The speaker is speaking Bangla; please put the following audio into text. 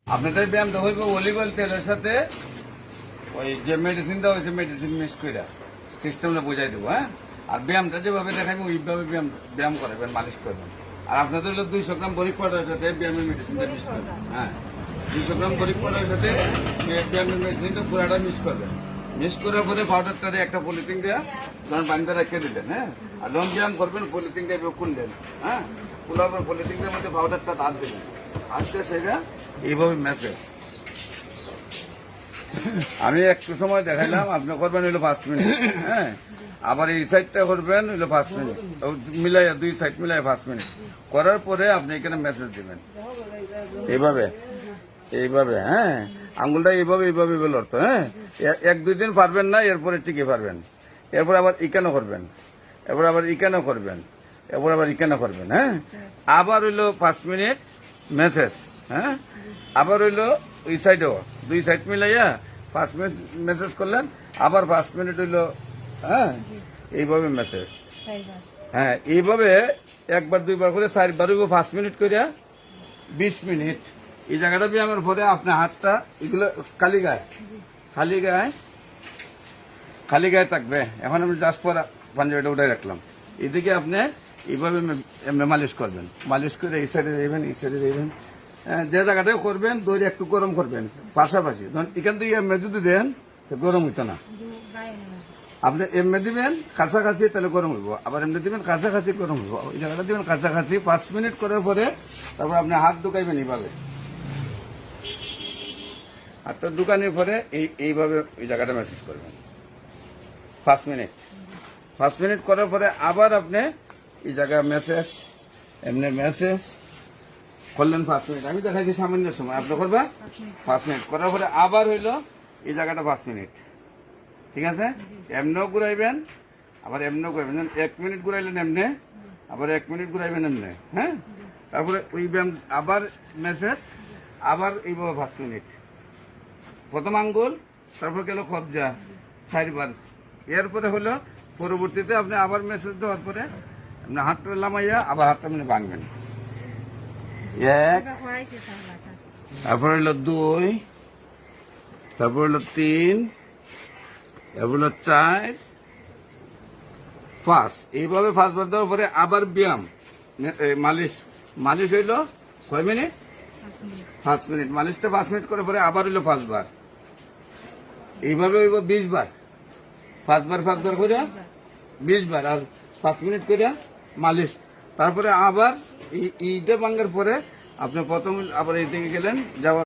আপনাদের ব্যায়ামটা হইব অলিভ অয়েল তেলের সাথে ওই যে মেডিসিনটা হয়েছে মেডিসিন মিক্স করে সিস্টেমটা বুঝাই দেবো, হ্যাঁ। আর ব্যায়ামটা যেভাবে দেখাবো ওইভাবে ব্যায়াম করবেন, মালিশ করবেন। আর আপনাদের হলো 200 গ্রাম বরিক পাউডারের সাথে ব্যায়ামের মেডিসিনটা মিক্স করবেন, হ্যাঁ। 200 গ্রাম বরিক পাউডারের সাথে ব্যায়ামের মেডিসিনটা পুরাটা মিক্স করবেন। মিক্স করার পরে পাউডারটারে একটা পলিথিন দেওয়া যখন পানিতে রেখে দিলেন, হ্যাঁ। আর যখন ব্যায়াম করবেন পলিথিনটা এভাবে খুললেন, হ্যাঁ। খোলার পর পলিথিনটার মধ্যে পাউডারটা দাঁত দিলেন, আজকে সেটা এইভাবে মেসেজ আমি একটু সময় দেখাইলাম, আপনি করবেন হইলো 5 মিনিট, হ্যাঁ। আবার এই সাইডটা করবেন হইলো 5 মিনিট, মিলাই 2 সাইড মিলাই 5 মিনিট করার পরে আপনি এখানে মেসেজ দিবেন এইভাবে এইভাবে, হ্যাঁ। আঙ্গুলটা এইভাবে এইভাবে লড়তো, হ্যাঁ। 1-2 দিন পারবেন না, এরপরে ঠিকই পারবেন। এরপর আবার ইকানো করবেন, এরপর আবার ইকানো করবেন, এরপর আবার ইকানো করবেন, হ্যাঁ। আবার হইলো 5 মিনিট মেসেজ, হ্যাঁ। আবার হইলো ওই সাইডেও 2 সাইড মিলাইয়া 5 মিনিট মেসেজ করলেন, আবার 5 মিনিট হইলো, হ্যাঁ। এইভাবে মেসেজ, হ্যাঁ। এইভাবে 1-2 করে 4 হইব 5 মিনিট করিয়া 20 মিনিট। এই জায়গাটা ব্যায়ামের পরে আপনার হাতটা এগুলো খালি গায়ে থাকবে। এখন আমি জাস্ট পর পাঞ্জাবিটা উঠে রাখলাম। এদিকে আপনি এইভাবে মালিশ করবেন, মালিশ করে এই সাইডে যাইবেন, এই সাইডে যাইবেন, যে জায়গাটায় করবেন দড়ি একটু গরম করবেন পাশাপাশি। ধরুন এখান থেকে এমনি যদি দেন গরম হইতো না, আপনি এমনি দিবেন কাছাকাছি তাহলে গরম হইব, আবার এমনি দিবেন কাছাকাছি গরম হইব। ওই জায়গাটা দিবেন কাছাকাছি 5 মিনিট করার পরে তারপর আপনি হাত ঢুকাইবেন এইভাবে, হাতটা ঢুকানোর পরে এইভাবে ওই জায়গাটা মেসেজ করবেন 5 মিনিট করার পরে আবার আপনি এই জায়গায় মেসেজ এমনি মেসেজ করলেন 5 মিনিট। আমি দেখাইছি সামান্য সময়, আপনি করবা 5 মিনিট করার পরে আবার হইলো এই জায়গাটা 5 মিনিট, ঠিক আছে। এমনিও ঘুরাইবেন, আবার এমনিও ঘুরাইবেন। 1 মিনিট ঘুরাইলেন এমনি, আবার 1 মিনিট ঘুরাইবেন এমনি, হ্যাঁ। তারপরে ওই ব্যায়াম আবার মেসেজ, আবার এইভাবে 5 মিনিট। প্রথম আঙ্গুল, তারপর গেল কবজা 4 বার। এরপরে হলো পরবর্তীতে আপনি আবার মেসেজ দেওয়ার পরে আপনি হাতটা লামাইয়া আবার হাতটা মানে ভাঙবেন। 1, তারপর হলো 2, তারপর হলো 3, তারপর হলো 4, 5। এইভাবে 5 বার দেওয়ার পরে আবার ব্যায়াম মালিশ হইলো কয় মিনিট? 5 মিনিট। মালিশটা 5 মিনিট করার পরে আবার হইলো 5 বার। এইভাবে হইব 20 বার। 5 বার করে 20 বার, আর 5 মিনিট করে মালিশ। তারপরে আবার এইটা ভাঙার পরে আপনি প্রথম আবার এই দিকে গেলেন, যাওয়ার